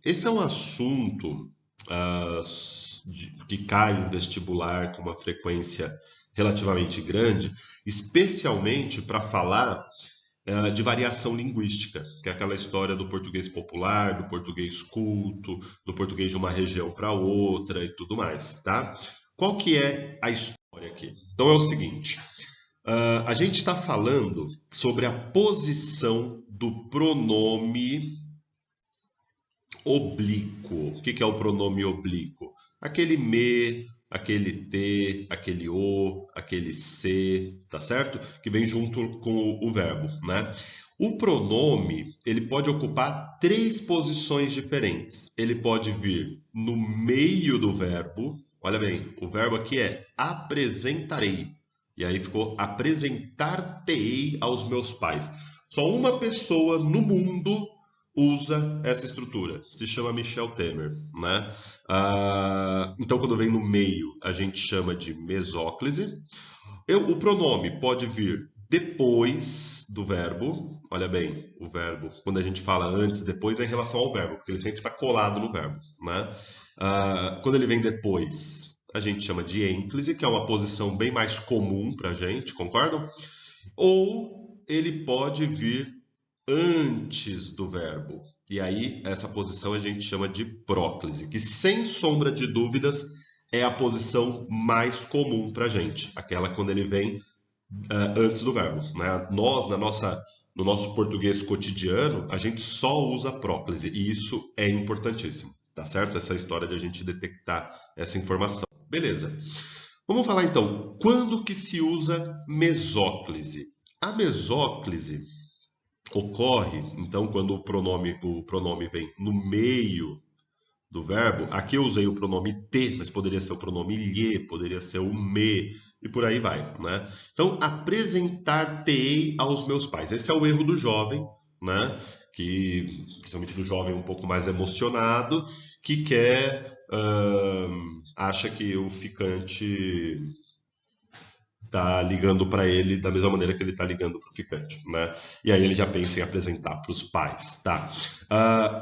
Esse é um assunto que cai no vestibular com uma frequência relativamente grande, especialmente para falar de variação linguística, que é aquela história do português popular, do português culto, do português de uma região para outra e tudo mais, tá? Qual que é a história aqui? Então é o seguinte, a gente está falando sobre a posição do pronome oblíquo. O que é o pronome oblíquo? Aquele me, aquele te, aquele o, aquele se, tá certo? Que vem junto com o verbo, né? O pronome, ele pode ocupar três posições diferentes. Ele pode vir no meio do verbo. Olha bem, o verbo aqui é apresentarei. E aí ficou apresentar-te-ei aos meus pais. Só uma pessoa no mundo usa essa estrutura. Se chama Michel Temer, né? Então, quando vem no meio, a gente chama de mesóclise. O pronome pode vir depois do verbo. Olha bem, o verbo, quando a gente fala antes, depois, é em relação ao verbo, porque ele sempre está colado no verbo, né? Quando ele vem depois, a gente chama de ênclise, que é uma posição bem mais comum para a gente, concordam? Ou ele pode vir antes do verbo. E aí, essa posição a gente chama de próclise, que sem sombra de dúvidas é a posição mais comum para a gente, aquela quando ele vem antes do verbo. Né? Nós, no nosso português cotidiano, a gente só usa próclise, e isso é importantíssimo, tá certo? Essa história de a gente detectar essa informação. Beleza. Vamos falar então, quando que se usa mesóclise? A mesóclise ocorre, então, quando o pronome vem no meio do verbo. Aqui eu usei o pronome te, mas poderia ser o pronome lhe, poderia ser o me, e por aí vai, né? Então, apresentar-te-ei aos meus pais. Esse é o erro do jovem, né? Que, principalmente do jovem um pouco mais emocionado, que acha que o ficante tá ligando para ele da mesma maneira que ele tá ligando para o ficante, né? E aí ele já pensa em apresentar para os pais, tá?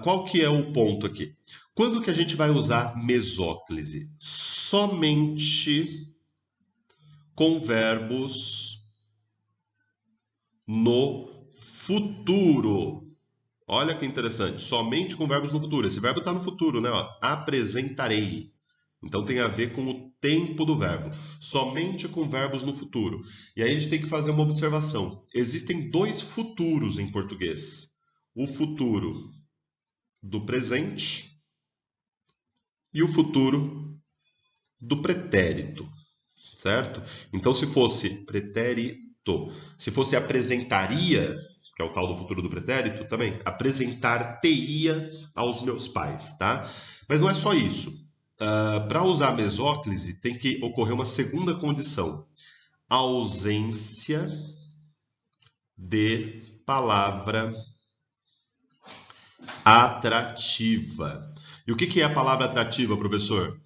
Qual que é o ponto aqui? Quando que a gente vai usar mesóclise? Somente com verbos no futuro. Olha que interessante, somente com verbos no futuro. Esse verbo está no futuro, né? Ó, apresentarei. Então tem a ver com o tempo do verbo, somente com verbos no futuro. E aí a gente tem que fazer uma observação. Existem dois futuros em português: o futuro do presente e o futuro do pretérito, certo? Então, se fosse pretérito, se fosse apresentaria, que é o tal do futuro do pretérito, também apresentar-te-ia aos meus pais, tá? Mas não é só isso. Para usar a mesóclise, tem que ocorrer uma segunda condição: ausência de palavra atrativa. E o que é a palavra atrativa, professor?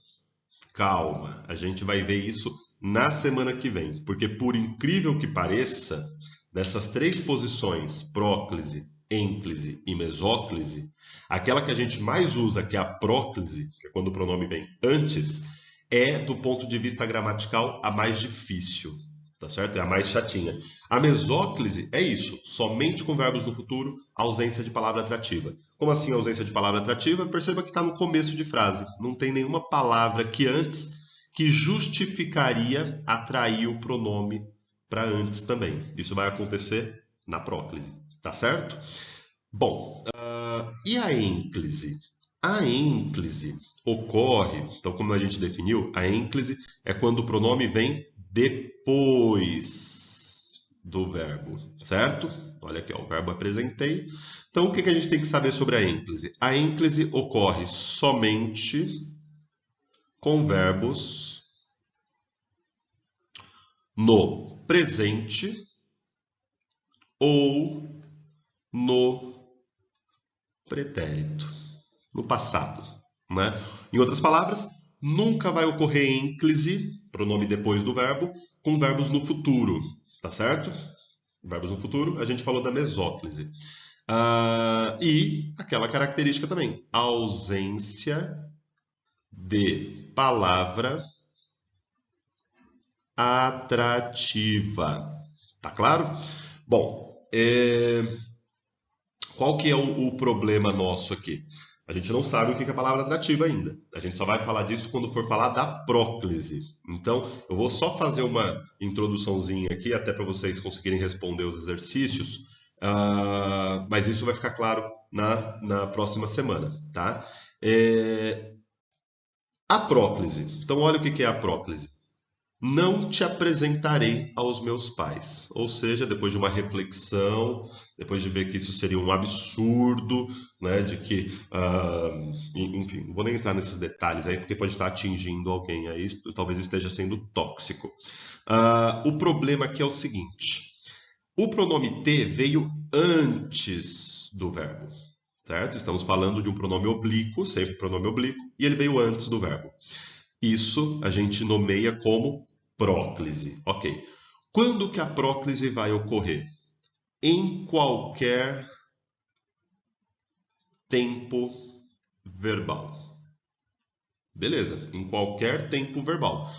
Calma, a gente vai ver isso na semana que vem, porque por incrível que pareça, dessas três posições, próclise, ênclise e mesóclise, aquela que a gente mais usa, que é a próclise, que é quando o pronome vem antes, é, do ponto de vista gramatical, a mais difícil, tá certo? É a mais chatinha. A mesóclise é isso, somente com verbos no futuro, ausência de palavra atrativa. Como assim ausência de palavra atrativa? Perceba que está no começo de frase. Não tem nenhuma palavra que antes que justificaria atrair o pronome para antes também. Isso vai acontecer na próclise, tá certo? Bom, e a ênclise? A ênclise ocorre, então como a gente definiu, a ênclise é quando o pronome vem depois do verbo, certo? Olha aqui, ó, o verbo apresentei. Então, o que a gente tem que saber sobre a ênclise? A ênclise ocorre somente com verbos no presente ou no pretérito, no passado, né? Em outras palavras, nunca vai ocorrer ênclise, pronome depois do verbo, com verbos no futuro, tá certo? Verbos no futuro, a gente falou da mesóclise. E aquela característica também, ausência de palavra atrativa. Tá claro? Bom, qual que é o problema nosso aqui? A gente não sabe o que é a palavra atrativa ainda. A gente só vai falar disso quando for falar da próclise. Então, eu vou só fazer uma introduçãozinha aqui, até para vocês conseguirem responder os exercícios, mas isso vai ficar claro na próxima semana, tá? A próclise. Então, olha o que é a próclise. Não te apresentarei aos meus pais. Ou seja, depois de uma reflexão, depois de ver que isso seria um absurdo, né, de que, enfim, não vou nem entrar nesses detalhes aí, porque pode estar atingindo alguém aí, talvez esteja sendo tóxico. O problema aqui é o seguinte: o pronome te veio antes do verbo, certo? Estamos falando de um pronome oblíquo, sempre pronome oblíquo, e ele veio antes do verbo. Isso a gente nomeia como próclise. Ok. Quando que a próclise vai ocorrer? Em qualquer tempo verbal. Beleza, em qualquer tempo verbal.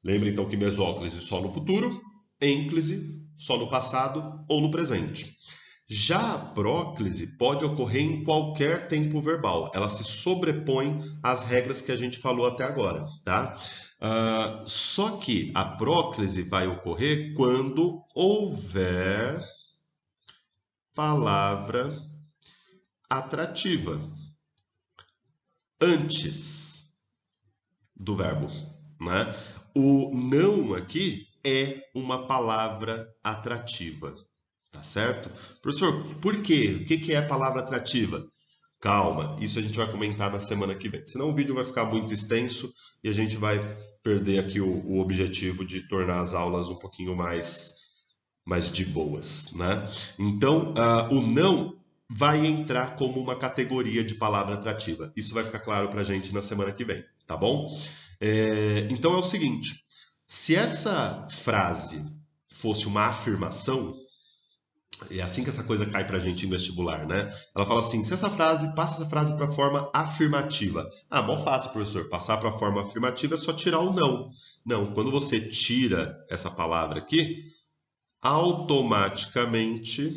Lembra então que mesóclise só no futuro, ênclise só no passado ou no presente. Já a próclise pode ocorrer em qualquer tempo verbal. Ela se sobrepõe às regras que a gente falou até agora, tá? Só que a próclise vai ocorrer quando houver palavra atrativa antes do verbo, né? O não aqui é uma palavra atrativa, tá certo? Professor, por quê? O que é a palavra atrativa? Calma, isso a gente vai comentar na semana que vem. Senão o vídeo vai ficar muito extenso e a gente vai perder aqui o objetivo de tornar as aulas um pouquinho mais de boas, né? Então, o não vai entrar como uma categoria de palavra atrativa. Isso vai ficar claro para a gente na semana que vem, tá bom? Então é o seguinte: se essa frase fosse uma afirmação, é assim que essa coisa cai pra gente em vestibular, né? Ela fala assim: se essa frase, passa essa frase para forma afirmativa. Ah, mó fácil, professor. Passar para a forma afirmativa é só tirar o não. Não, quando você tira essa palavra aqui, automaticamente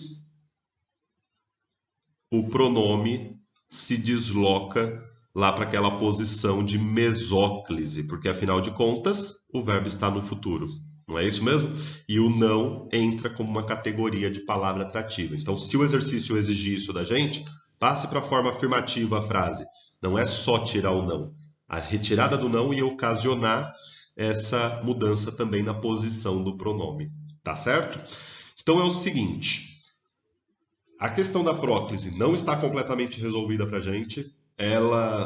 o pronome se desloca lá para aquela posição de mesóclise, porque afinal de contas o verbo está no futuro. Não é isso mesmo? E o não entra como uma categoria de palavra atrativa. Então, se o exercício exigir isso da gente, passe para a forma afirmativa a frase. Não é só tirar o não. A retirada do não ia ocasionar essa mudança também na posição do pronome. Tá certo? Então é o seguinte: a questão da próclise não está completamente resolvida para a gente.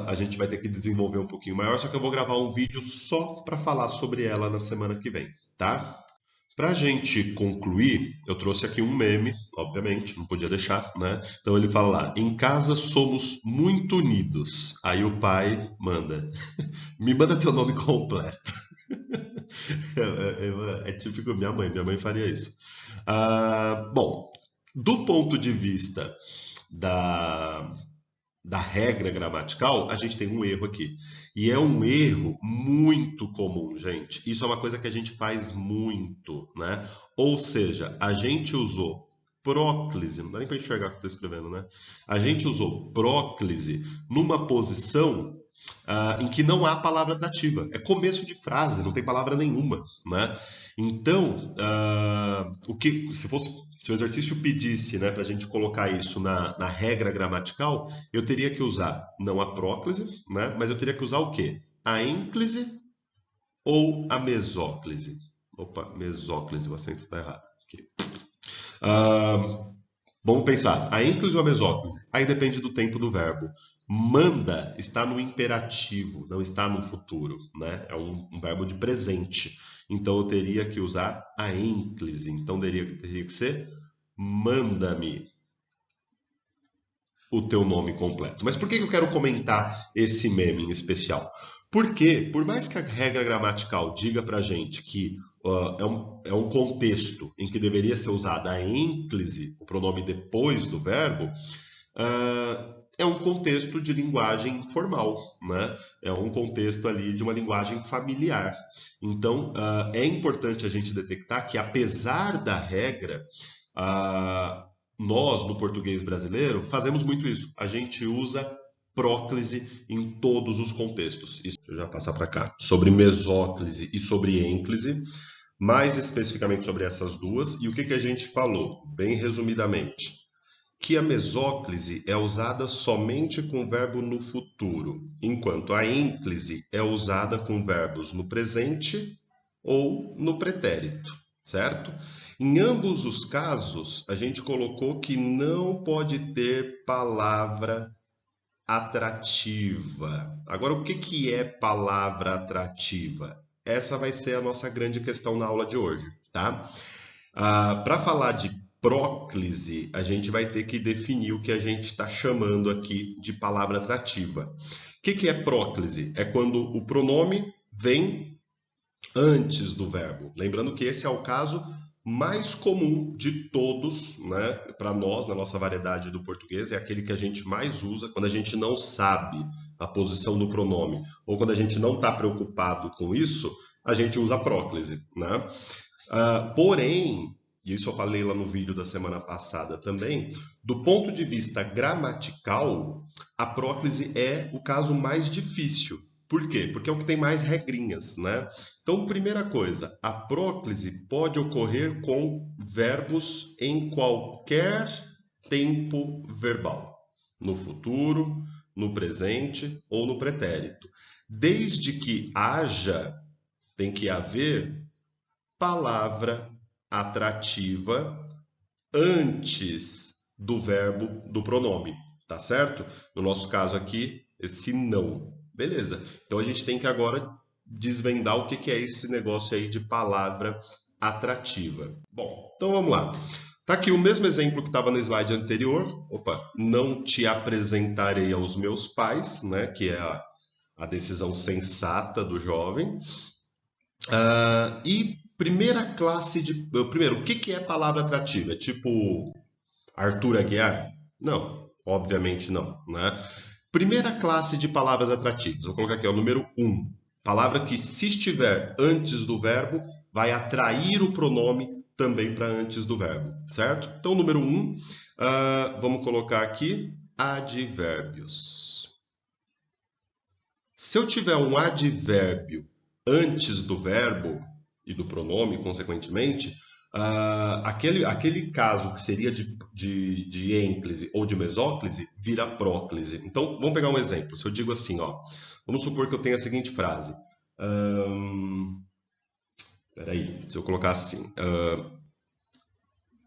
A gente vai ter que desenvolver um pouquinho maior, só que eu vou gravar um vídeo só para falar sobre ela na semana que vem, tá? Para a gente concluir, eu trouxe aqui um meme, obviamente, não podia deixar, né? Então ele fala lá: em casa somos muito unidos. Aí o pai manda: me manda teu nome completo. É típico minha mãe faria isso. Bom, do ponto de vista da regra gramatical, a gente tem um erro aqui. E é um erro muito comum, gente. Isso é uma coisa que a gente faz muito, né? Ou seja, a gente usou próclise, não dá nem para enxergar o que eu estou escrevendo, né? A gente usou próclise numa posição em que não há palavra atrativa. É começo de frase, não tem palavra nenhuma, né? Então, se o exercício pedisse, né, para a gente colocar isso na regra gramatical, eu teria que usar não a próclise, né, mas eu teria que usar o quê? A ênclise ou a mesóclise? Opa, mesóclise, o acento está errado. Aqui. Vamos pensar, a ênclise ou a mesóclise? Aí depende do tempo do verbo. Manda está no imperativo, não está no futuro, né? É um verbo de presente. Então eu teria que usar a ênclise. Então teria que ser: manda-me o teu nome completo. Mas por que eu quero comentar esse meme em especial? Por quê? Por mais que a regra gramatical diga para a gente que é um contexto em que deveria ser usada a ênclise, o pronome depois do verbo, é um contexto de linguagem informal, né? É um contexto ali de uma linguagem familiar. Então, é importante a gente detectar que, apesar da regra, nós, no português brasileiro, fazemos muito isso. A gente usa próclise em todos os contextos. Isso, deixa eu já passar para cá. Sobre mesóclise e sobre ênclise, mais especificamente sobre essas duas. E o que, que a gente falou? Bem resumidamente, que a mesóclise é usada somente com verbo no futuro, enquanto a ênclise é usada com verbos no presente ou no pretérito, certo? Em ambos os casos, a gente colocou que não pode ter palavra atrativa. Agora, o que, que é palavra atrativa? Essa vai ser a nossa grande questão na aula de hoje, tá? Para falar de próclise, a gente vai ter que definir o que a gente está chamando aqui de palavra atrativa. O que, que é próclise? É quando o pronome vem antes do verbo. Lembrando que esse é o caso mais comum de todos, né? Para nós, na nossa variedade do português, é aquele que a gente mais usa quando a gente não sabe a posição do pronome, ou quando a gente não está preocupado com isso, a gente usa próclise, né? Porém, e isso eu falei lá no vídeo da semana passada também, do ponto de vista gramatical, a próclise é o caso mais difícil. Por quê? Porque é o que tem mais regrinhas, né? Então, primeira coisa, a próclise pode ocorrer com verbos em qualquer tempo verbal, no futuro, no presente ou no pretérito, desde que haja, tem que haver palavra atrativa antes do verbo do pronome, tá certo? No nosso caso aqui, esse não. Beleza. Então a gente tem que agora desvendar o que é esse negócio aí de palavra atrativa. Bom, então vamos lá. Tá aqui o mesmo exemplo que estava no slide anterior. Opa, não te apresentarei aos meus pais, né? Que é a decisão sensata do jovem. E primeira classe de. Primeiro, o que é palavra atrativa? É tipo Arthur Aguiar? Não, obviamente não, né? Primeira classe de palavras atrativas. Vou colocar aqui, é o número 1. Palavra que, se estiver antes do verbo, vai atrair o pronome também para antes do verbo, certo? Então, número 1, vamos colocar aqui advérbios. Se eu tiver um advérbio antes do verbo e do pronome, consequentemente, aquele caso que seria de ênclise ou de mesóclise vira próclise. Então, vamos pegar um exemplo. Se eu digo assim, ó, vamos supor que eu tenho a seguinte frase. Peraí, se eu colocar assim.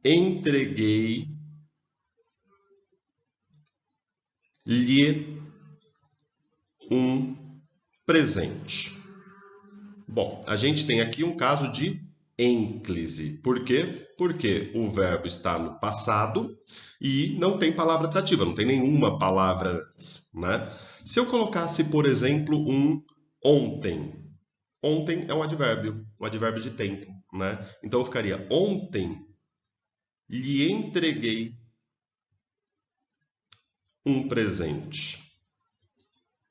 Entreguei-lhe um presente. Bom, a gente tem aqui um caso de ênclise. Por quê? Porque o verbo está no passado e não tem palavra atrativa, não tem nenhuma palavra antes, né? Se eu colocasse, por exemplo, um ontem. Ontem é um advérbio de tempo, né? Então eu ficaria ontem lhe entreguei um presente.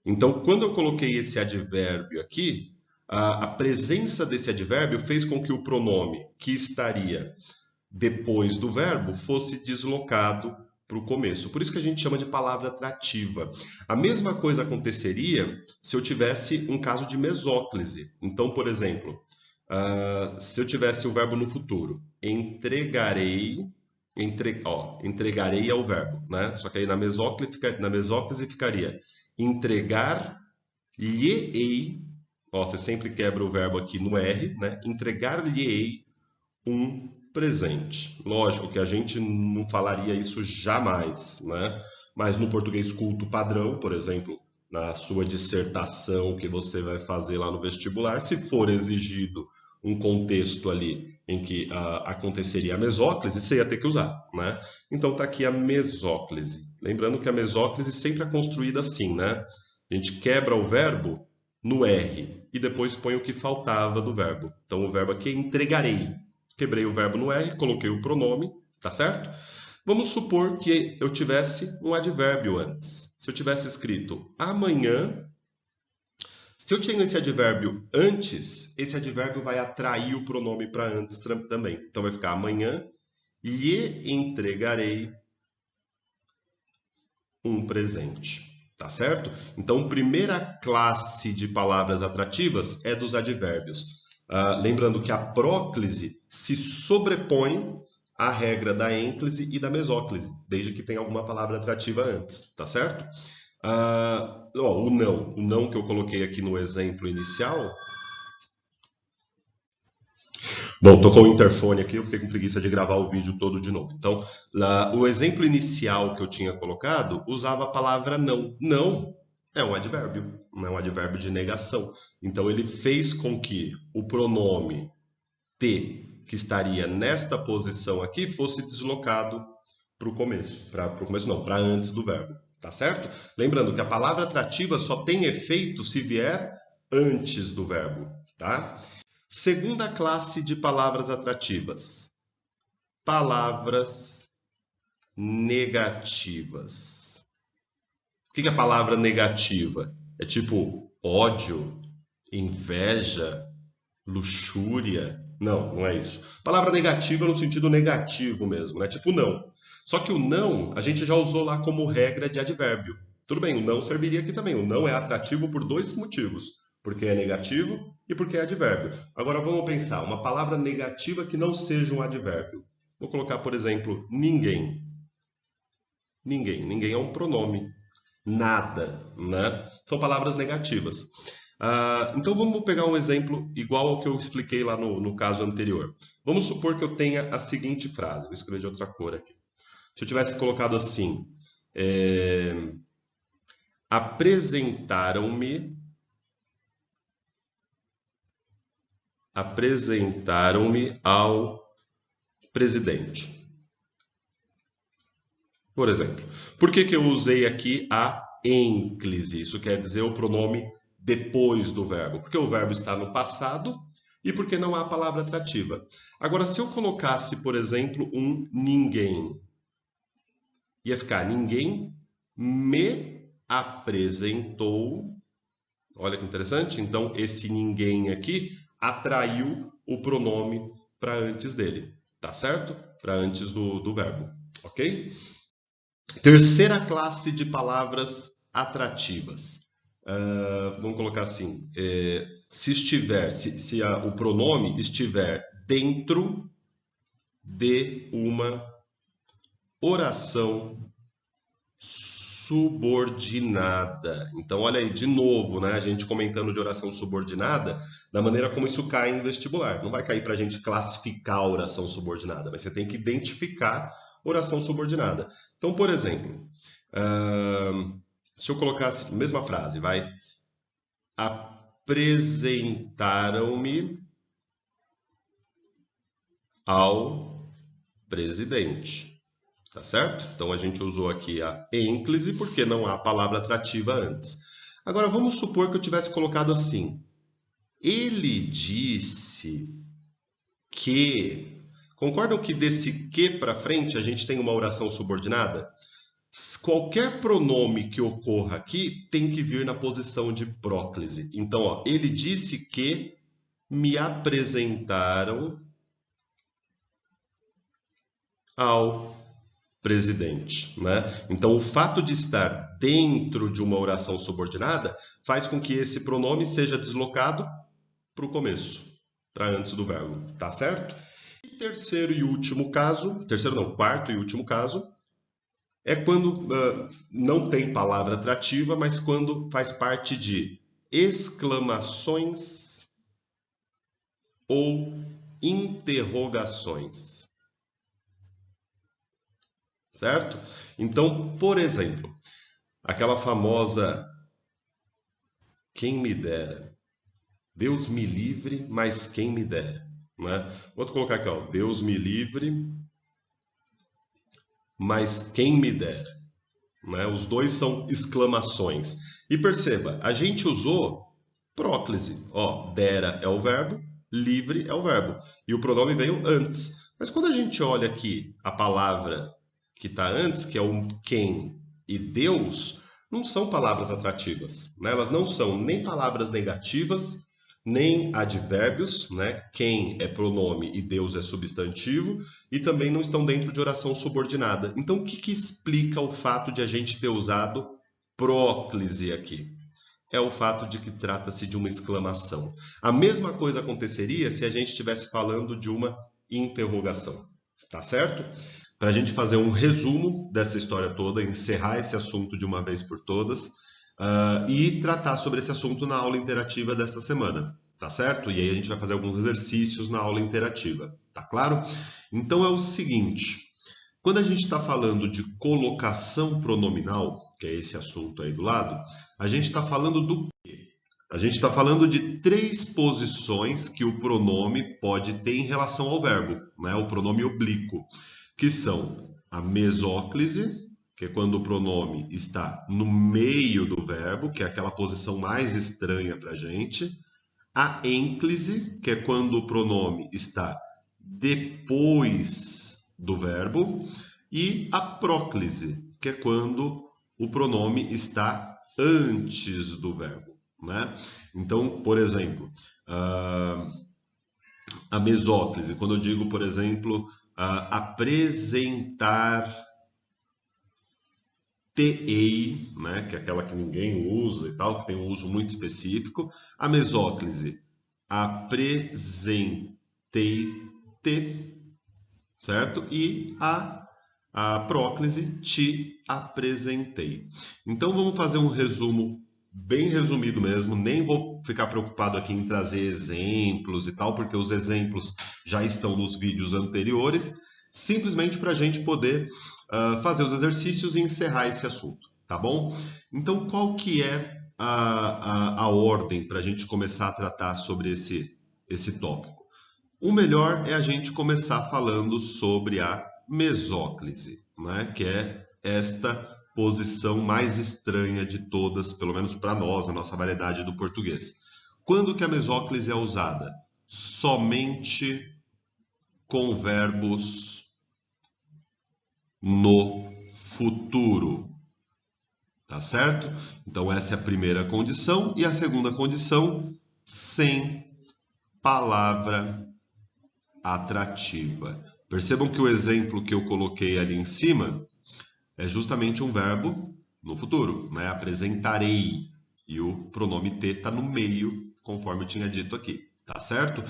Então, quando eu coloquei esse advérbio aqui, a presença desse advérbio fez com que o pronome que estaria depois do verbo fosse deslocado para o começo. Por isso que a gente chama de palavra atrativa. A mesma coisa aconteceria se eu tivesse um caso de mesóclise. Então, por exemplo, se eu tivesse o verbo no futuro, entregarei é o verbo, né? Só que aí na mesóclise ficaria entregar-lhe-ei. Você sempre quebra o verbo aqui no R, né? Entregar-lhe-ei um presente. Lógico que a gente não falaria isso jamais, né? Mas no português culto padrão, por exemplo, na sua dissertação que você vai fazer lá no vestibular, se for exigido um contexto ali em que aconteceria a mesóclise, você ia ter que usar, né? Então tá aqui a mesóclise. Lembrando que a mesóclise sempre é construída assim, né? A gente quebra o verbo no R e depois põe o que faltava do verbo. Então, o verbo aqui é entregarei. Quebrei o verbo no R, coloquei o pronome, tá certo? Vamos supor que eu tivesse um advérbio antes. Se eu tivesse escrito amanhã, se eu tenho esse advérbio antes, esse advérbio vai atrair o pronome para antes também. Então, vai ficar amanhã lhe entregarei um presente. Tá certo? Então, primeira classe de palavras atrativas é dos advérbios. Lembrando que a próclise se sobrepõe à regra da ênclise e da mesóclise, desde que tenha alguma palavra atrativa antes, tá certo? O não que eu coloquei aqui no exemplo inicial. Bom, tocou o interfone aqui, eu fiquei com preguiça de gravar o vídeo todo de novo. Então, o exemplo inicial que eu tinha colocado usava a palavra não. Não é um advérbio, não é um advérbio de negação. Então, ele fez com que o pronome te, que estaria nesta posição aqui, fosse deslocado para o começo. Para antes do verbo. Tá certo? Lembrando que a palavra atrativa só tem efeito se vier antes do verbo. Tá? Segunda classe de palavras atrativas. Palavras negativas. O que é palavra negativa? É tipo ódio, inveja, luxúria? Não, não é isso. Palavra negativa no sentido negativo mesmo, né? Tipo não. Só que o não a gente já usou lá como regra de advérbio. Tudo bem, o não serviria aqui também. O não é atrativo por dois motivos. Porque é negativo e porque é advérbio. Agora vamos pensar, uma palavra negativa que não seja um advérbio. Vou colocar, por exemplo, ninguém. Ninguém. Ninguém é um pronome. Nada, né? São palavras negativas. Então vamos pegar um exemplo igual ao que eu expliquei lá no caso anterior. Vamos supor que eu tenha a seguinte frase. Vou escrever de outra cor aqui. Se eu tivesse colocado assim, apresentaram-me ao presidente. Por exemplo, por que eu usei aqui a ênclise? Isso quer dizer o pronome depois do verbo. Porque o verbo está no passado e porque não há palavra atrativa. Agora, se eu colocasse, por exemplo, um ninguém, ia ficar ninguém me apresentou. Olha que interessante. Então, esse ninguém aqui atraiu o pronome para antes dele, tá certo? Para antes do verbo, ok? Terceira classe de palavras atrativas. Vamos colocar assim, se o pronome estiver dentro de uma oração subordinada. Então, olha aí, de novo, né? A gente comentando de oração subordinada, da maneira como isso cai no vestibular. Não vai cair para a gente classificar a oração subordinada, mas você tem que identificar oração subordinada. Então, por exemplo, se eu colocasse a mesma frase, vai. Apresentaram-me ao presidente. Tá certo? Então, a gente usou aqui a ênclise porque não há palavra atrativa antes. Agora, vamos supor que eu tivesse colocado assim. Ele disse que... Concordam que desse que para frente a gente tem uma oração subordinada? Qualquer pronome que ocorra aqui tem que vir na posição de próclise. Então, ó, ele disse que me apresentaram ao presidente, né? Então, o fato de estar dentro de uma oração subordinada faz com que esse pronome seja deslocado para o começo, para antes do verbo, tá certo? E quarto e último caso, é quando não tem palavra atrativa, mas quando faz parte de exclamações ou interrogações. Certo? Então, por exemplo, aquela famosa quem me dera. Deus me livre, mas quem me dera. Né? Vou colocar aqui, ó, Deus me livre, mas quem me dera. Né? Os dois são exclamações. E perceba, a gente usou próclise. Ó, dera é o verbo, livre é o verbo. E o pronome veio antes. Mas quando a gente olha aqui a palavra que está antes, que é o quem e Deus, não são palavras atrativas, né? Elas não são nem palavras negativas, nem advérbios, né? Quem é pronome e Deus é substantivo, e também não estão dentro de oração subordinada. Então, o que explica o fato de a gente ter usado próclise aqui? É o fato de que trata-se de uma exclamação. A mesma coisa aconteceria se a gente estivesse falando de uma interrogação, tá certo? Para a gente fazer um resumo dessa história toda, encerrar esse assunto de uma vez por todas, e tratar sobre esse assunto na aula interativa desta semana, tá certo? E aí a gente vai fazer alguns exercícios na aula interativa, tá claro? Então é o seguinte, quando a gente está falando de colocação pronominal, que é esse assunto aí do lado, a gente está falando do quê? A gente está falando de 3 posições que o pronome pode ter em relação ao verbo, né? O pronome oblíquo, que são a mesóclise, que é quando o pronome está no meio do verbo, que é aquela posição mais estranha para a gente. A ênclise, que é quando o pronome está depois do verbo. E a próclise, que é quando o pronome está antes do verbo, né? Então, por exemplo, a mesóclise, quando eu digo, por exemplo, apresentar-te-ei, né, que é aquela que ninguém usa e tal, que tem um uso muito específico. A mesóclise, apresentei-te, certo? E a próclise, te apresentei. Então vamos fazer um resumo bem resumido mesmo, nem vou ficar preocupado aqui em trazer exemplos e tal, porque os exemplos já estão nos vídeos anteriores, simplesmente para a gente poder fazer os exercícios e encerrar esse assunto, tá bom? Então qual que é a ordem para a gente começar a tratar sobre esse tópico? O melhor é a gente começar falando sobre a mesóclise, né? Que é esta posição mais estranha de todas, pelo menos para nós, na nossa variedade do português. Quando que a mesóclise é usada? Somente com verbos no futuro, tá certo? Então essa é a primeira condição. E a segunda condição, sem palavra atrativa. Percebam que o exemplo que eu coloquei ali em cima é justamente um verbo no futuro, né? Apresentarei. E o pronome te está no meio, conforme eu tinha dito aqui, tá certo?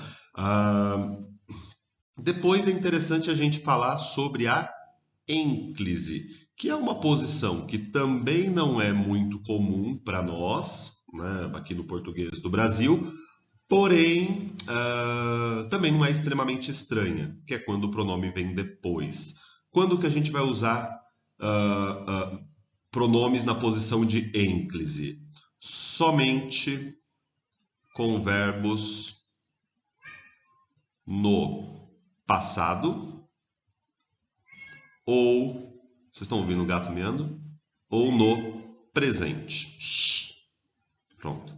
Depois é interessante a gente falar sobre a ênclise, que é uma posição que também não é muito comum para nós, né? Aqui no português do Brasil, porém, também não é extremamente estranha, que é quando o pronome vem depois. Quando que a gente vai usar pronomes na posição de ênclise? Somente com verbos no passado ou, vocês estão ouvindo o gato miando? Ou no presente. Pronto.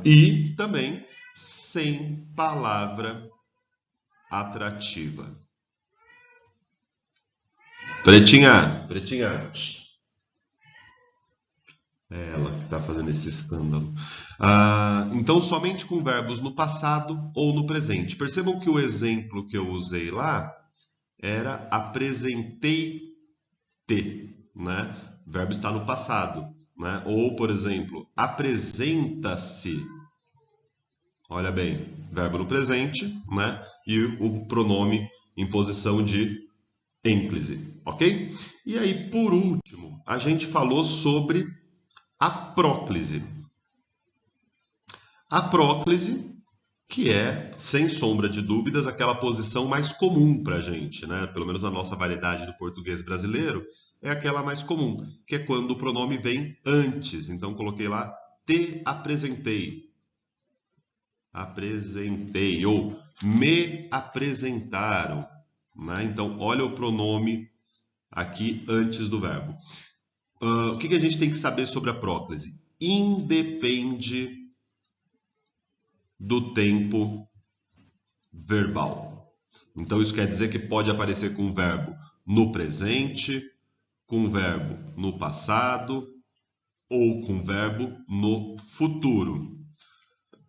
E também sem palavra atrativa. Pretinha, pretinha. É ela que está fazendo esse escândalo. Então, somente com verbos no passado ou no presente. Percebam que o exemplo que eu usei lá era apresentei-te, né? O verbo está no passado, né? Ou, por exemplo, apresenta-se. Olha bem, verbo no presente, né? E o pronome em posição de ênclise, ok? E aí, por último, a gente falou sobre a próclise. A próclise, que é, sem sombra de dúvidas, aquela posição mais comum para a gente, né? Pelo menos na nossa variedade do português brasileiro, é aquela mais comum, que é quando o pronome vem antes. Então, coloquei lá, te apresentei. Apresentei, ou me apresentaram, né? Então, olha o pronome aqui antes do verbo. O que a gente tem que saber sobre a próclise? Independe do tempo verbal. Então, isso quer dizer que pode aparecer com o verbo no presente, com o verbo no passado ou com o verbo no futuro.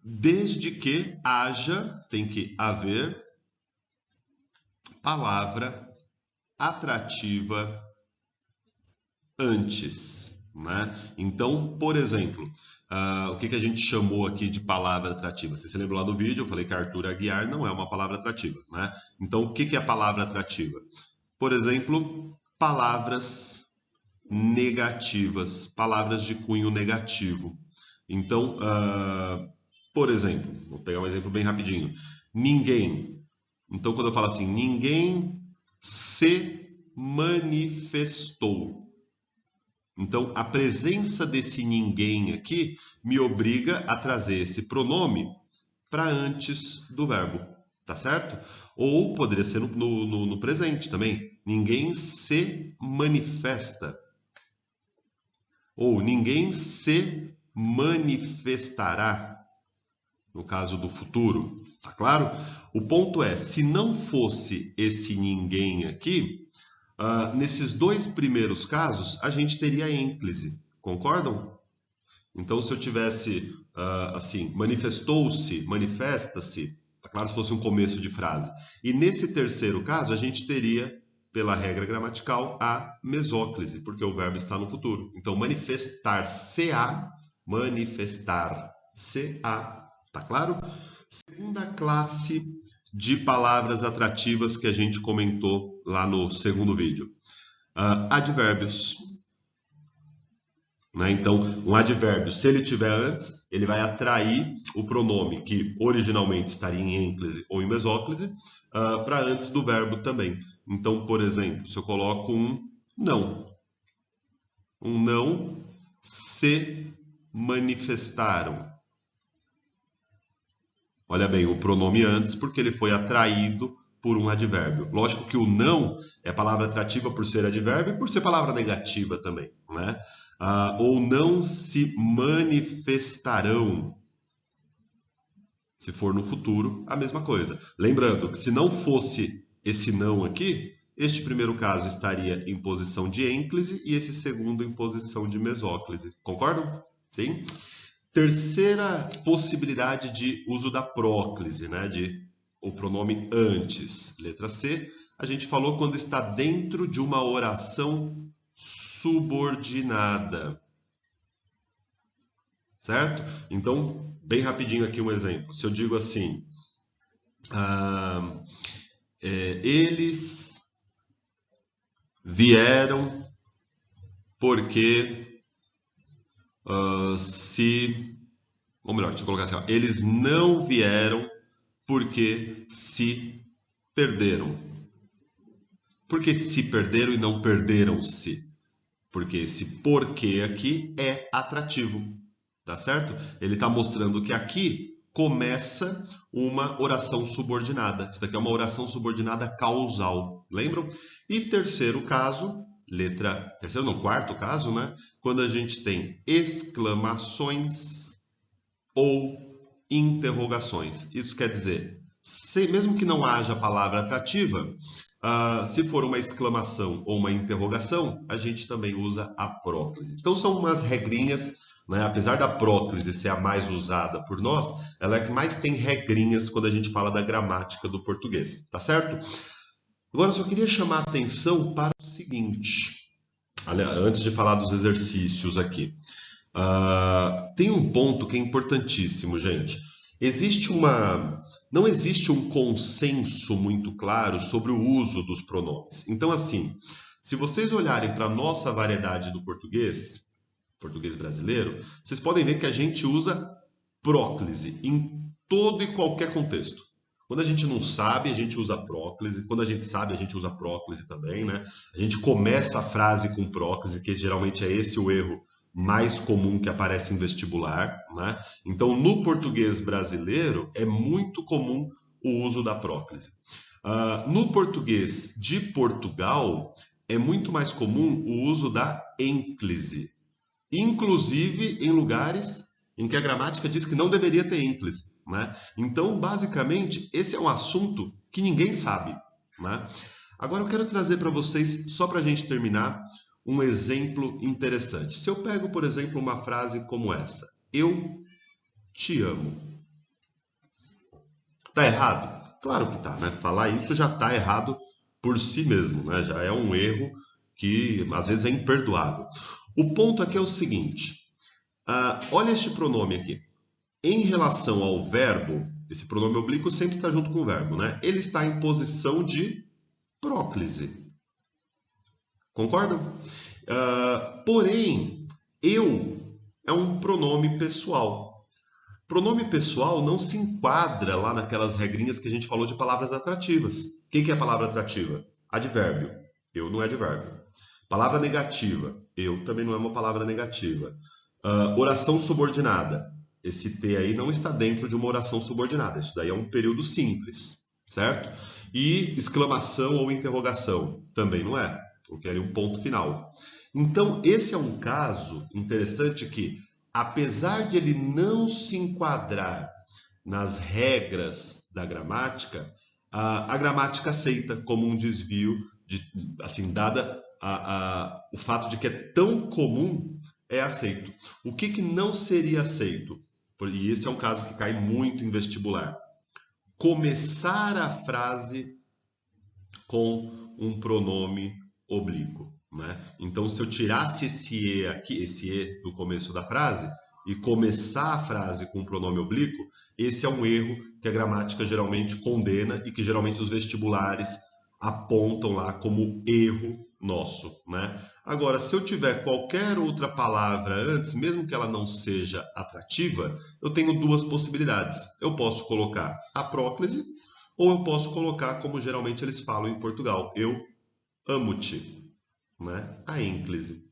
Desde que haja, tem que haver, palavra atrativa antes, né? Então, por exemplo, o que a gente chamou aqui de palavra atrativa? Você se lembra lá do vídeo? Eu falei que Arthur Aguiar não é uma palavra atrativa, né? Então, o que é palavra atrativa? Por exemplo, palavras negativas, palavras de cunho negativo. Então, por exemplo, vou pegar um exemplo bem rapidinho. Ninguém. Então, quando eu falo assim, ninguém se manifestou. Então, a presença desse ninguém aqui me obriga a trazer esse pronome para antes do verbo, tá certo? Ou poderia ser no presente também. Ninguém se manifesta. Ou ninguém se manifestará, no caso do futuro, tá claro? O ponto é, se não fosse esse ninguém aqui, nesses dois primeiros casos, a gente teria ênclise, concordam? Então, se eu tivesse assim, manifestou-se, manifesta-se, tá claro se fosse um começo de frase. E nesse terceiro caso, a gente teria, pela regra gramatical, a mesóclise, porque o verbo está no futuro. Então, manifestar-se-á, manifestar-se-á, tá claro? Segunda classe de palavras atrativas que a gente comentou lá no segundo vídeo. Advérbios. Né? Então, um advérbio, se ele tiver antes, ele vai atrair o pronome que originalmente estaria em ênclise ou em mesóclise para antes do verbo também. Então, por exemplo, se eu coloco um não se manifestaram. Olha bem, o pronome antes, porque ele foi atraído por um advérbio. Lógico que o não é palavra atrativa por ser advérbio e por ser palavra negativa também, né? Ou não se manifestarão. Se for no futuro, a mesma coisa. Lembrando que se não fosse esse não aqui, este primeiro caso estaria em posição de ênclise e esse segundo em posição de mesóclise. Concordam? Sim? Terceira possibilidade de uso da próclise, né? De o pronome antes. Letra C, a gente falou quando está dentro de uma oração subordinada. Certo? Então, bem rapidinho aqui um exemplo. Se eu digo assim, eles vieram porque ou melhor, deixa eu colocar assim, ó, eles não vieram porque se perderam. Por que se perderam e não perderam-se? Porque esse porquê aqui é atrativo, tá certo? Ele está mostrando que aqui começa uma oração subordinada. Isso daqui é uma oração subordinada causal, lembram? E terceiro caso, quarto caso, né? Quando a gente tem exclamações ou interrogações. Isso quer dizer, mesmo que não haja palavra atrativa, se for uma exclamação ou uma interrogação, a gente também usa a próclise. Então são umas regrinhas, né? Apesar da próclise ser a mais usada por nós, ela é a que mais tem regrinhas quando a gente fala da gramática do português, tá certo? Agora eu só queria chamar a atenção para o seguinte, antes de falar dos exercícios aqui. Tem um ponto que é importantíssimo, gente. Não existe um consenso muito claro sobre o uso dos pronomes. Então, assim, se vocês olharem para a nossa variedade do português brasileiro, vocês podem ver que a gente usa próclise em todo e qualquer contexto. Quando a gente não sabe, a gente usa próclise. Quando a gente sabe, a gente usa próclise também, né? A gente começa a frase com próclise, que geralmente é esse o erro mais comum que aparece em vestibular, né? Então, no português brasileiro, é muito comum o uso da próclise. No português de Portugal, é muito mais comum o uso da ênclise. Inclusive em lugares em que a gramática diz que não deveria ter ênclise. né? Então, basicamente, esse é um assunto que ninguém sabe, né? Agora eu quero trazer para vocês, só para a gente terminar, um exemplo interessante. Se eu pego, por exemplo, uma frase como essa: eu te amo. Tá errado? Claro que tá, né? Falar isso já tá errado por si mesmo, né? Já é um erro que às vezes é imperdoável. O ponto aqui é o seguinte: olha este pronome aqui. Em relação ao verbo, esse pronome oblíquo sempre está junto com o verbo, né? Ele está em posição de próclise. Concordam? Porém, eu é um pronome pessoal. Pronome pessoal não se enquadra lá naquelas regrinhas que a gente falou de palavras atrativas. O que é a palavra atrativa? Advérbio. Eu não é advérbio. Palavra negativa. Eu também não é uma palavra negativa. Oração subordinada. Esse T aí não está dentro de uma oração subordinada. Isso daí é um período simples, certo? E exclamação ou interrogação. Também não é. Eu quero um ponto final. Então, esse é um caso interessante que, apesar de ele não se enquadrar nas regras da gramática, a gramática aceita como um desvio, assim, dada o fato de que é tão comum, é aceito. O que não seria aceito? E esse é um caso que cai muito em vestibular. Começar a frase com um pronome oblíquo, né? Então, se eu tirasse esse E aqui, esse E do começo da frase, e começar a frase com um pronome oblíquo, esse é um erro que a gramática geralmente condena e que geralmente os vestibulares apontam lá como erro nosso, né? Agora, se eu tiver qualquer outra palavra antes, mesmo que ela não seja atrativa, eu tenho duas possibilidades. Eu posso colocar a próclise ou eu posso colocar, como geralmente eles falam em Portugal, eu amo-te, né? A ênclise.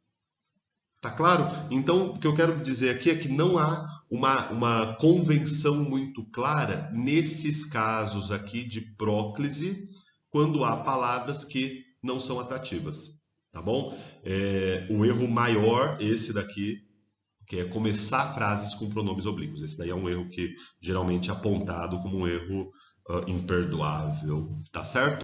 Tá claro? Então, o que eu quero dizer aqui é que não há uma convenção muito clara nesses casos aqui de próclise, quando há palavras que não são atrativas. Tá bom? O erro maior, esse daqui, que é começar frases com pronomes oblíquos. Esse daí é um erro que geralmente é apontado como um erro imperdoável. Tá certo?